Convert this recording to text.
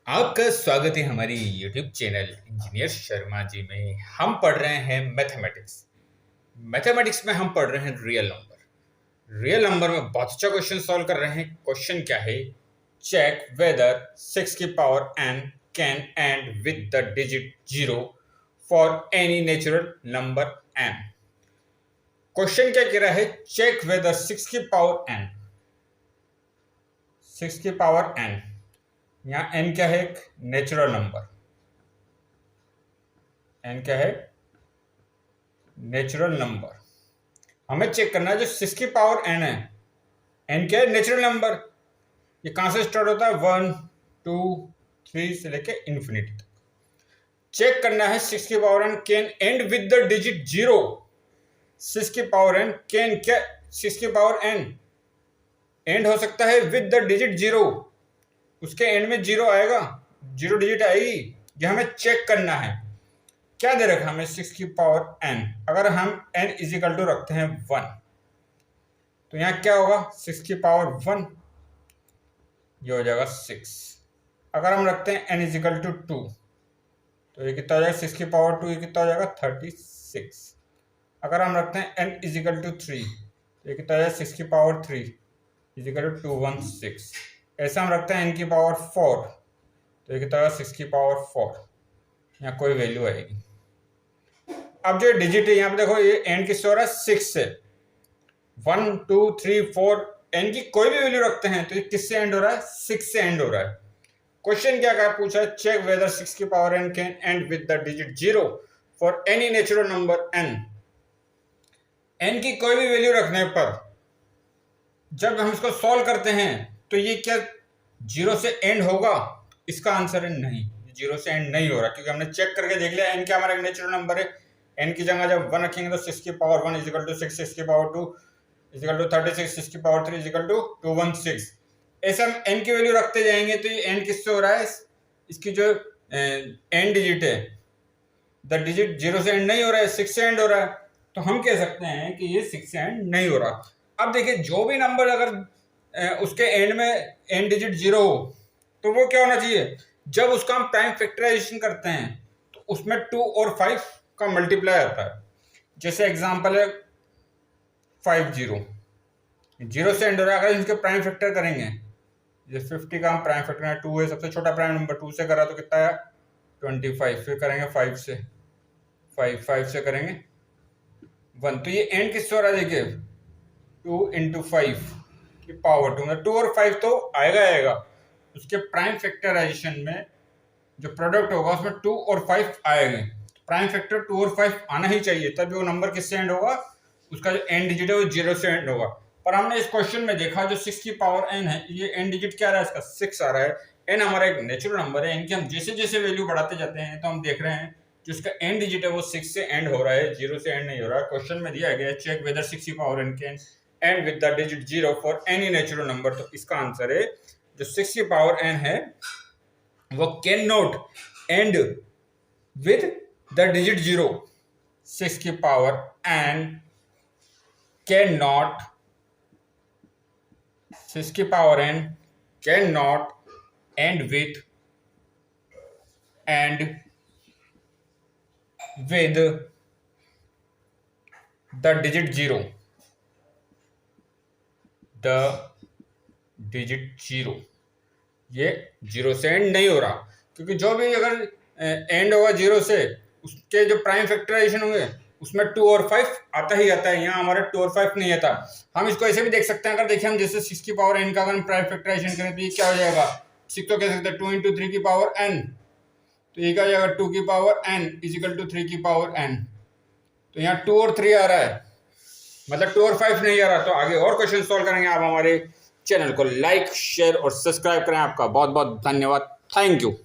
आपका स्वागत है हमारी YouTube channel engineer Sharma ji में। हम पढ़ रहे हैं मैथमेटिक्स। मैथमेटिक्स में हम पढ़ रहे हैं रियल नंबर। रियल नंबर में बहुत अच्छा क्वेश्चन सॉल्व कर रहे हैं। क्वेश्चन क्या है? चेक वेदर 6 की power n can and with the digit 0 for any natural number n। Question क्या कह रहा है? चेक वेदर 6 की पावर n, 6 की पावर n, यहाँ n क्या है? एक नेचुरल नंबर। n क्या है? Natural number. हमें चेक करना है जो 6 की पावर n है, n क्या है? Natural number. ये कहां से स्टार्ट होता है? 1 2 3 से लेके इंफिनिटी तक। चेक करना है 6 की power n can and with the digit 0। 6 की पावर n कैन क्या? 6 की पावर n एंड हो सकता है विद द डिजिट 0। उसके एंड में 0 आएगा, 0 डिजिट आएगी। ये हमें चेक करना है। क्या दे रखा हमें? 6 की पावर n। अगर हम n इजिकल टू रखते हैं 1 तो यहाँ क्या होगा? 6 की पावर 1, ये हो जाएगा 6। अगर हम रखते हैं n इजिकल टू 2 तो ये कितना हो जाएगा? 6 की पावर 2, ये कितना हो जाएगा? 36। अगर हम रखते हैं n इजिकल टू 3 तो ये कितना हो जाएगा? 6 की पावर 3 इजिकल टू 216। ऐसा हम रखते हैं n की पावर 4 तो ये कितना होगा? 6 की पावर 4। यहाँ कोई वैल्यू आएगी। अब जो डिजिट है यहाँ पे देखो, ये एंड किससे हो रहा है? 6 से। 1 2 3 4 एन की कोई भी वैल्यू रखते हैं तो ये किससे एंड हो रहा है? 6 से एंड हो रहा है। क्वेश्चन क्या क्या पूछा है? चेक वेदर 6 की power n can and with the digit 0 for any natural number n। n की कोई भी वैल्यू रखने पर जब हम इसको सॉल्व करते हैं तो ये क्या 0 से एंड होगा? इसका आंसर है नहीं, 0 से एंड नहीं हो रहा, क्योंकि हमने चेक करके देख लिया n क्या हमारा एक नेचुरल नंबर है। n की जगह जब 1 रखेंगे तो 6 की पावर 1 इजिकल टू 6, 6 की पावर 2 इजिकल टू 36, 6 की पावर 3 इजिकल टू 216। ऐसे हम n की वैल्यू रखते जाएंगे तो ये n किससे हो रहा है? इसकी जो एंड डिजिट है, द डिजिट 0 से एंड नहीं हो रहा है, 6 से एंड हो रहा है। तो हम कह सकते हैं कि ये 6 से एंड नहीं हो रहा। अब देखिए, जो भी नंबर अगर उसके एंड में एंड डिजिट 0 हो तो वो क्या होना चाहिए? जब उसका हम प्राइम फैक्टराइजेशन करते हैं तो उसमें 2 और 5 का मल्टीप्लाई आता है। जैसे एग्जांपल है 50, 0 से एंड हो रहा है। अगर इसके प्राइम फैक्टर करेंगे, जैसे 50 का हम प्राइम फैक्टर है 2 है, सबसे छोटा प्राइम नंबर 2 से करा तो कितना है? 25। फिर करेंगे 5 से, 5 से करेंगे 1। तो ये एंड किससे हो रहा है? देखिए 2 इंटू 5 की पावर 2, 2 और 5 तो आएगा। उसके प्राइम फैक्टराइजेशन में जो प्रोडक्ट होगा उसमें 2 और 5 आएंगे। प्राइम फैक्टर 2 और 5 आना ही चाहिए, तभी वो नंबर किससे एंड होगा? उसका जो एंड डिजिट है वो 0 से एंड होगा। पर हमने इस क्वेश्चन में देखा जो 6 की पावर n है, ये एंड डिजिट क्या आ रहा है? इसका 6 आ रहा है। n हमारा एक नेचुरल नंबर है। इनकी हम जैसे जैसे वैल्यू बढ़ाते जाते हैं तो हम देख रहे हैं जो इसका एंड डिजिट है वो 6 से एंड हो रहा है, 0 से एंड नहीं हो रहा है। क्वेश्चन में दिया गया है चेक वेदर 6 की power n can and with the digit 0 for any natural number. तो इसका आंसर है जो 6 की पावर n है वो can not and with the digit 0। 6 की पावर n कैन नॉट, 6 की power n can not and with the digit 0, the digit 0। ये 0 से एंड नहीं हो रहा, क्योंकि जो भी अगर एंड होगा 0 से उसके जो प्राइम फैक्टराइजेशन होंगे उसमें 2 और 5 आता ही आता है। यहाँ हमारे 2 और 5 नहीं आता। हम इसको ऐसे भी देख सकते हैं। अगर देखिए हम जैसे 6 की पावर n का अगर हम प्राइम फैक्टराइजेशन करें तो ये क्या हो जाएगा? 6 तो कह सकते हैं 2 इंटू 3 की पावर n, तो ये क्या हो जाएगा? 2 की पावर n इजिकल टू 3 की पावर n। तो यहाँ 2 और 3 आ रहा है, मतलब 2 और 5 नहीं आ रहा। तो आगे और क्वेश्चन सॉल्व करेंगे। आप हमारे चैनल को लाइक शेयर और सब्सक्राइब करें। आपका बहुत बहुत धन्यवाद। Thank you.